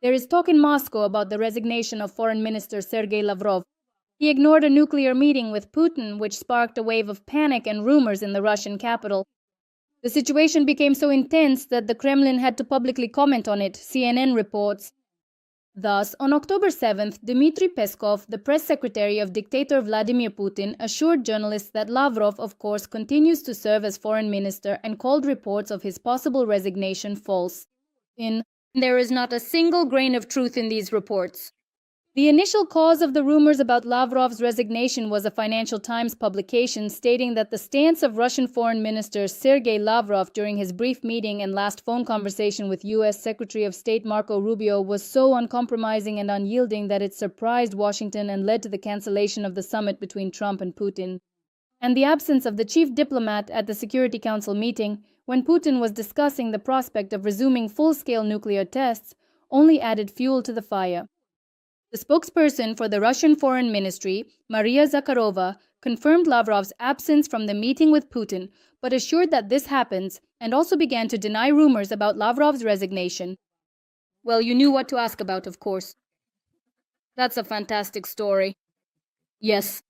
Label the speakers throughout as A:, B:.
A: There is talk in Moscow about the resignation of Foreign Minister Sergey Lavrov. He ignored a nuclear meeting with Putin, which sparked a wave of panic and rumors in the Russian capital. The situation became so intense that the Kremlin had to publicly comment on it, CNN reports. Thus, on October 7th, Dmitry Peskov, the press secretary of dictator Vladimir Putin, assured journalists that Lavrov, of course, continues to serve as foreign minister and called reports of his possible resignation false. There is not a single grain of truth in these reports. The initial cause of the rumors about Lavrov's resignation was a Financial Times publication stating that the stance of Russian Foreign Minister Sergey Lavrov during his brief meeting and last phone conversation with U.S. Secretary of State Marco Rubio was so uncompromising and unyielding that it surprised Washington and led to the cancellation of the summit between Trump and Putin. And the absence of the chief diplomat at the Security Council meeting, when Putin was discussing the prospect of resuming full-scale nuclear tests, only added fuel to the fire. The spokesperson for the Russian Foreign Ministry, Maria Zakharova, confirmed Lavrov's absence from the meeting with Putin, but assured that this happens, and also began to deny rumors about Lavrov's resignation. Well, you knew what to ask about, of course. That's a fantastic story. Yes.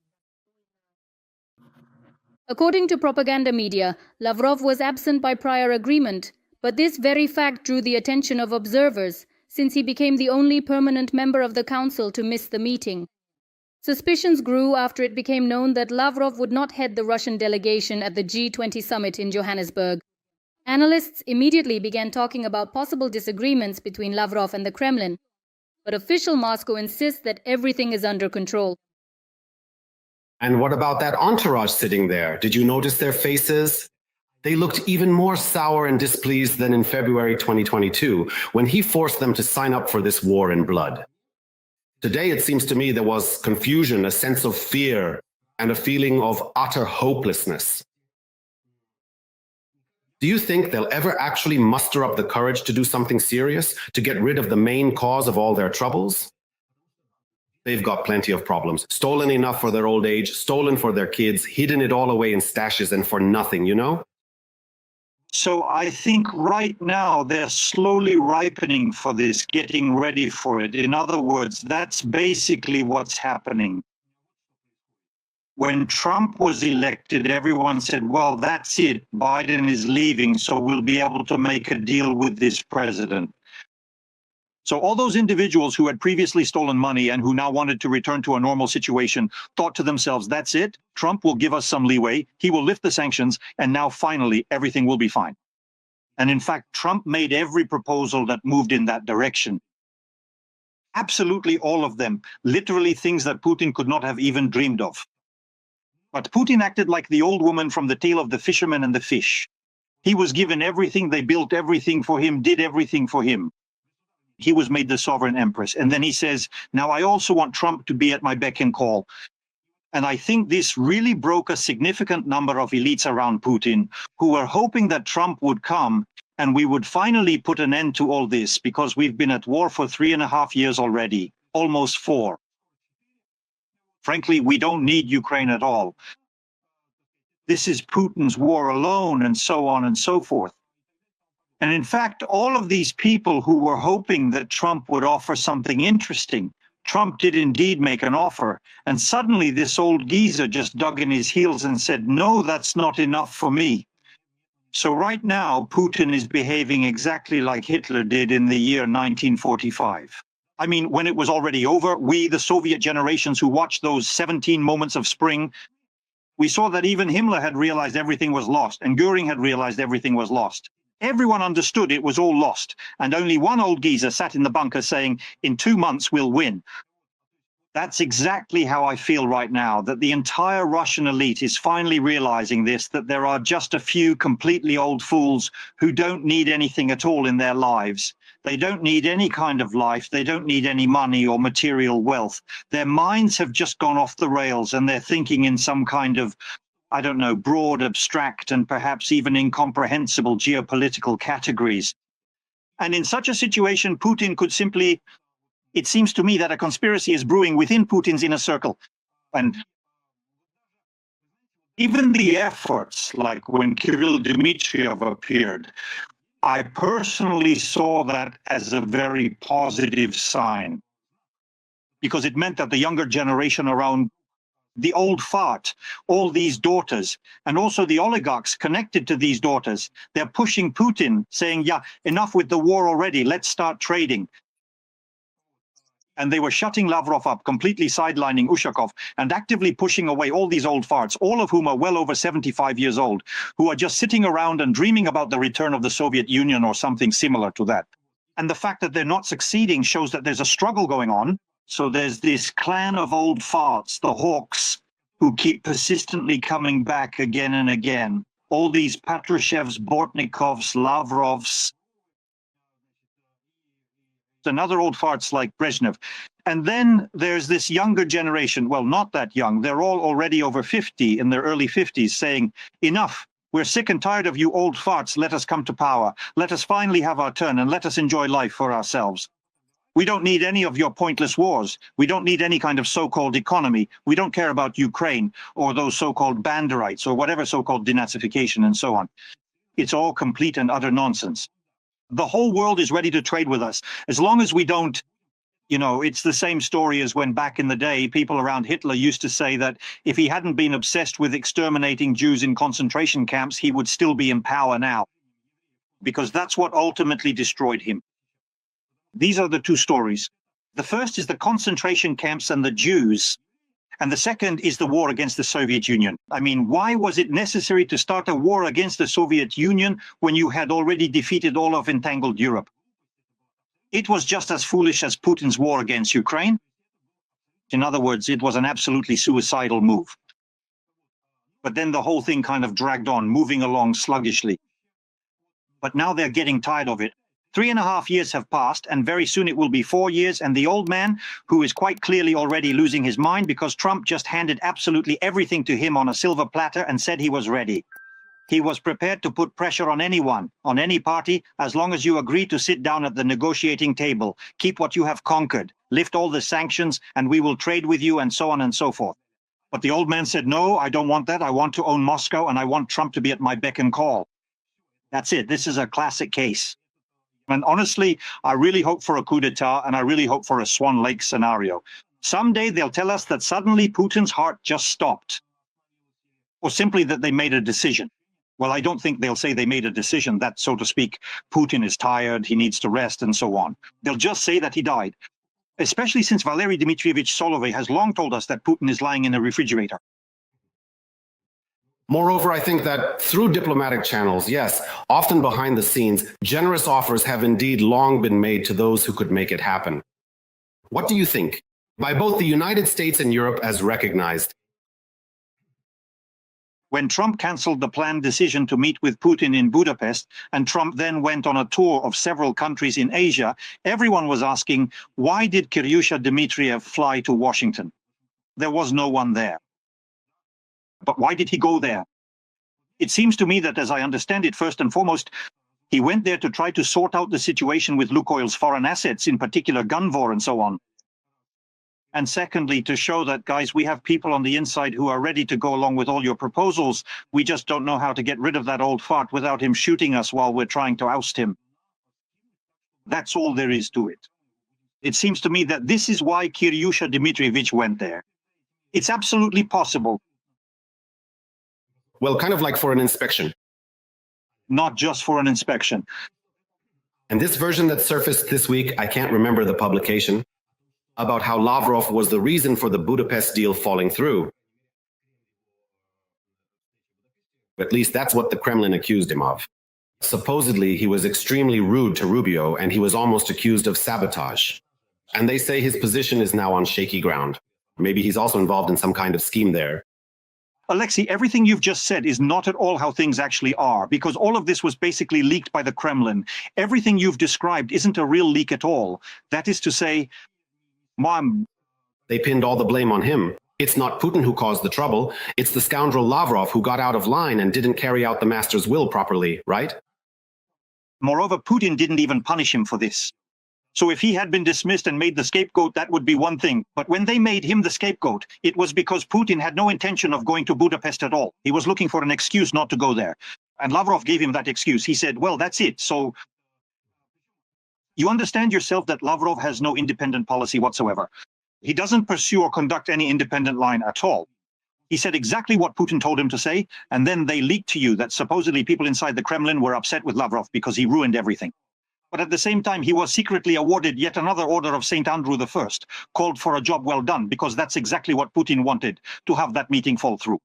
A: According to propaganda media, Lavrov was absent by prior agreement, but this very fact drew the attention of observers, since he became the only permanent member of the council to miss the meeting. Suspicions grew after it became known that Lavrov would not head the Russian delegation at the G20 summit in Johannesburg. Analysts immediately began talking about possible disagreements between Lavrov and the Kremlin, but official Moscow insists that everything is under control.
B: And what about that entourage sitting there? Did you notice their faces? They looked even more sour and displeased than in February 2022, when he forced them to sign up for this war in blood. Today, it seems to me there was confusion, a sense of fear, and a feeling of utter hopelessness. Do you think they'll ever actually muster up the courage to do something serious, to get rid of the main cause of all their troubles? They've got plenty of problems. Stolen enough for their old age, stolen for their kids, hidden it all away in stashes and for nothing, you know?
C: So I think right now they're slowly ripening for this, getting ready for it. In other words, that's basically what's happening. When Trump was elected, everyone said, well, that's it. Biden is leaving, so we'll be able to make a deal with this president. So all those individuals who had previously stolen money and who now wanted to return to a normal situation thought to themselves, that's it. Trump will give us some leeway. He will lift the sanctions. And now finally, everything will be fine. And in fact, Trump made every proposal that moved in that direction. Absolutely all of them. Literally things that Putin could not have even dreamed of. But Putin acted like the old woman from The Tale of the Fisherman and the Fish. He was given everything. They built everything for him, did everything for him. He was made the sovereign empress. And then he says, now I also want Trump to be at my beck and call. And I think this really broke a significant number of elites around Putin who were hoping that Trump would come and we would finally put an end to all this, because we've been at war for 3.5 years already, almost 4. Frankly, we don't need Ukraine at all. This is Putin's war alone, and so on and so forth. And in fact, all of these people who were hoping that Trump would offer something interesting, Trump did indeed make an offer. And suddenly this old geezer just dug in his heels and said, no, that's not enough for me. So right now, Putin is behaving exactly like Hitler did in the year 1945. I mean, when it was already over, we, the Soviet generations who watched those 17 moments of spring, we saw that even Himmler had realized everything was lost, and Goering had realized everything was lost. Everyone understood it was all lost, and only one old geezer sat in the bunker saying, in 2 months we'll win. That's exactly how I feel right now, that the entire Russian elite is finally realizing this, that there are just a few completely old fools who don't need anything at all in their lives. They don't need any kind of life. They don't need any money or material wealth. Their minds have just gone off the rails, and they're thinking in some kind of, I don't know, broad, abstract, and perhaps even incomprehensible geopolitical categories. And in such a situation, Putin could simply, it seems to me that a conspiracy is brewing within Putin's inner circle. And even the efforts, like when Kirill Dmitriev appeared, I personally saw that as a very positive sign, because it meant that the younger generation around the old fart, all these daughters, and also the oligarchs connected to these daughters, they're pushing Putin, saying, yeah, enough with the war already, let's start trading. And they were shutting Lavrov up, completely sidelining Ushakov, and actively pushing away all these old farts, all of whom are well over 75 years old, who are just sitting around and dreaming about the return of the Soviet Union or something similar to that. And the fact that they're not succeeding shows that there's a struggle going on. So there's this clan of old farts, the hawks, who keep persistently coming back again and again. All these Patrushevs, Bortnikovs, Lavrovs, and other old farts like Brezhnev. And then there's this younger generation, well, not that young, they're all already over 50, in their early 50s, saying, enough, we're sick and tired of you old farts, let us come to power. Let us finally have our turn and let us enjoy life for ourselves. We don't need any of your pointless wars. We don't need any kind of so-called economy. We don't care about Ukraine or those so-called Banderites or whatever so-called denazification and so on. It's all complete and utter nonsense. The whole world is ready to trade with us. As long as we don't, you know, it's the same story as when back in the day, people around Hitler used to say that if he hadn't been obsessed with exterminating Jews in concentration camps, he would still be in power now. Because that's what ultimately destroyed him. These are the two stories. The first is the concentration camps and the Jews, and the second is the war against the Soviet Union. I mean, why was it necessary to start a war against the Soviet Union when you had already defeated all of entangled Europe? It was just as foolish as Putin's war against Ukraine. In other words, it was an absolutely suicidal move. But then the whole thing kind of dragged on, moving along sluggishly. But now they're getting tired of it. 3.5 years have passed, and very soon it will be 4 years, and the old man, who is quite clearly already losing his mind because Trump just handed absolutely everything to him on a silver platter and said he was ready. He was prepared to put pressure on anyone, on any party, as long as you agree to sit down at the negotiating table, keep what you have conquered, lift all the sanctions, and we will trade with you, and so on and so forth. But the old man said, no, I don't want that. I want to own Moscow, and I want Trump to be at my beck and call. That's it. This is a classic case. And honestly, I really hope for a coup d'etat, and I really hope for a Swan Lake scenario. Someday they'll tell us that suddenly Putin's heart just stopped, or simply that they made a decision. Well, I don't think they'll say they made a decision that, so to speak, Putin is tired, he needs to rest, and so on. They'll just say that he died, especially since Valery Dmitrievich Solovey has long told us that Putin is lying in a refrigerator.
B: Moreover, I think that through diplomatic channels, yes, often behind the scenes, generous offers have indeed long been made to those who could make it happen. What do you think? By both the United States and Europe as recognized.
C: When Trump canceled the planned decision to meet with Putin in Budapest, and Trump then went on a tour of several countries in Asia, everyone was asking, why did Kiryusha Dmitriev fly to Washington? There was no one there. But why did he go there? It seems to me that, as I understand it, first and foremost, he went there to try to sort out the situation with Lukoil's foreign assets, in particular Gunvor and so on. And secondly, to show that, guys, we have people on the inside who are ready to go along with all your proposals. We just don't know how to get rid of that old fart without him shooting us while we're trying to oust him. That's all there is to it. It seems to me that this is why Kiryusha Dmitrievich went there. It's absolutely possible.
B: Well, kind of like for an inspection.
C: Not just for an inspection.
B: And this version that surfaced this week, I can't remember the publication, about how Lavrov was the reason for the Budapest deal falling through. At least that's what the Kremlin accused him of. Supposedly, he was extremely rude to Rubio, and he was almost accused of sabotage. And they say his position is now on shaky ground. Maybe he's also involved in some kind of scheme there.
C: Alexei, everything you've just said is not at all how things actually are, because all of this was basically leaked by the Kremlin. Everything you've described isn't a real leak at all. That is to say,
B: they pinned all the blame on him. It's not Putin who caused the trouble. It's the scoundrel Lavrov who got out of line and didn't carry out the master's will properly, right?
C: Moreover, Putin didn't even punish him for this. So if he had been dismissed and made the scapegoat, that would be one thing. But when they made him the scapegoat, it was because Putin had no intention of going to Budapest at all. He was looking for an excuse not to go there. And Lavrov gave him that excuse. He said, well, that's it. So you understand yourself that Lavrov has no independent policy whatsoever. He doesn't pursue or conduct any independent line at all. He said exactly what Putin told him to say, and then they leaked to you that supposedly people inside the Kremlin were upset with Lavrov because he ruined everything. But at the same time, he was secretly awarded yet another order of St. Andrew I, called for a job well done, because that's exactly what Putin wanted, to have that meeting fall through.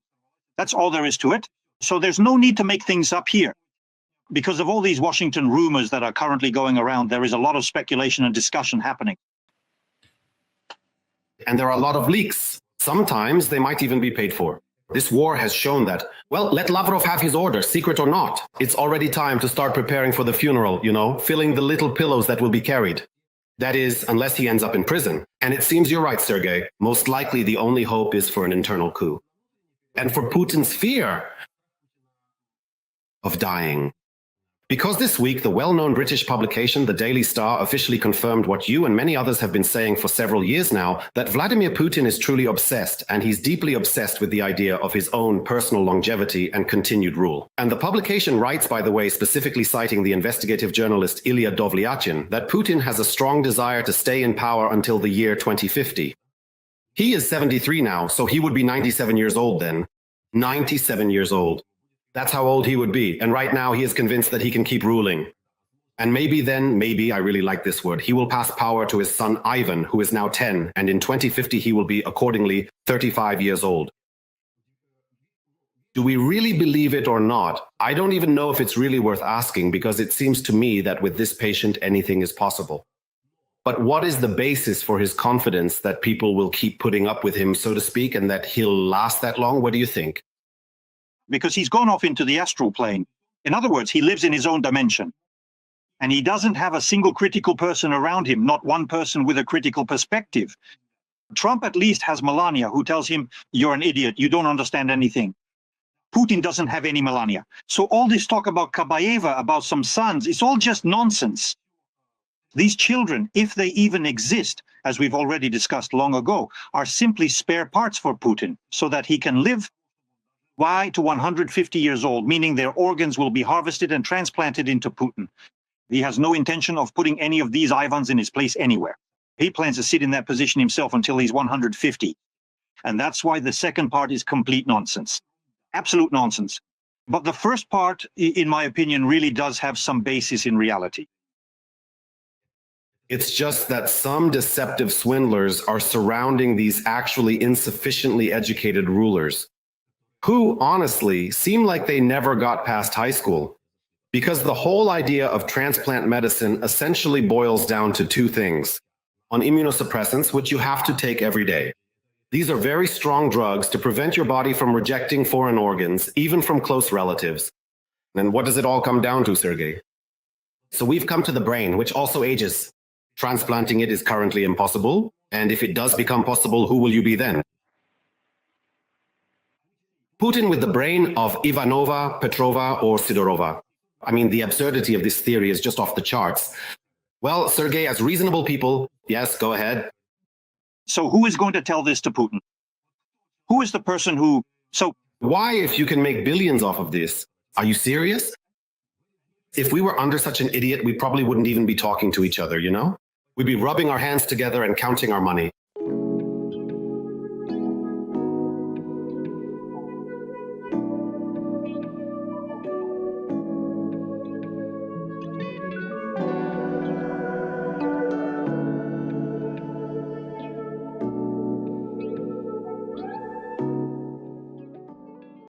C: That's all there is to it. So there's no need to make things up here. Because of all these Washington rumors that are currently going around, there is a lot of speculation and discussion happening.
B: And there are a lot of leaks. Sometimes they might even be paid for. This war has shown that, well, let Lavrov have his order, secret or not. It's already time to start preparing for the funeral, filling the little pillows that will be carried. That is, unless he ends up in prison. And it seems you're right, Sergey. Most likely the only hope is for an internal coup. And for Putin's fear of dying. Because this week, the well-known British publication, The Daily Star, officially confirmed what you and many others have been saying for several years now, that Vladimir Putin is truly obsessed, and he's deeply obsessed with the idea of his own personal longevity and continued rule. And the publication writes, by the way, specifically citing the investigative journalist Ilya Dovlyachin, that Putin has a strong desire to stay in power until the year 2050. He is 73 now, so he would be 97 years old then. 97 years old. That's how old he would be. And right now he is convinced that he can keep ruling. And maybe, I really like this word, he will pass power to his son Ivan, who is now 10, and in 2050 he will be accordingly 35 years old. Do we really believe it or not? I don't even know if it's really worth asking, because it seems to me that with this patient anything is possible. But what is the basis for his confidence that people will keep putting up with him, so to speak, and that he'll last that long? What do you think?
C: Because he's gone off into the astral plane. In other words, he lives in his own dimension. And he doesn't have a single critical person around him, not one person with a critical perspective. Trump at least has Melania, who tells him, you're an idiot, you don't understand anything. Putin doesn't have any Melania. So all this talk about Kabayeva, about some sons, it's all just nonsense. These children, if they even exist, as we've already discussed long ago, are simply spare parts for Putin, so that he can live to 150 years old, meaning their organs will be harvested and transplanted into Putin. He has no intention of putting any of these Ivans in his place anywhere. He plans to sit in that position himself until he's 150. And that's why the second part is complete nonsense. Absolute nonsense. But the first part, in my opinion, really does have some basis in reality.
B: It's just that some deceptive swindlers are surrounding these actually insufficiently educated rulers, who, honestly, seem like they never got past high school. Because the whole idea of transplant medicine essentially boils down to two things. On immunosuppressants, which you have to take every day. These are very strong drugs to prevent your body from rejecting foreign organs, even from close relatives. And what does it all come down to, Sergey? So we've come to the brain, which also ages. Transplanting it is currently impossible. And if it does become possible, who will you be then? Putin with the brain of Ivanova, Petrova, or Sidorova. I mean, the absurdity of this theory is just off the charts. Well, Sergey, as reasonable people, yes, go ahead.
C: So who is going to tell this to Putin? Who is the person who...
B: Why, if you can make billions off of this? Are you serious? If we were under such an idiot, we probably wouldn't even be talking to each other, We'd be rubbing our hands together and counting our money.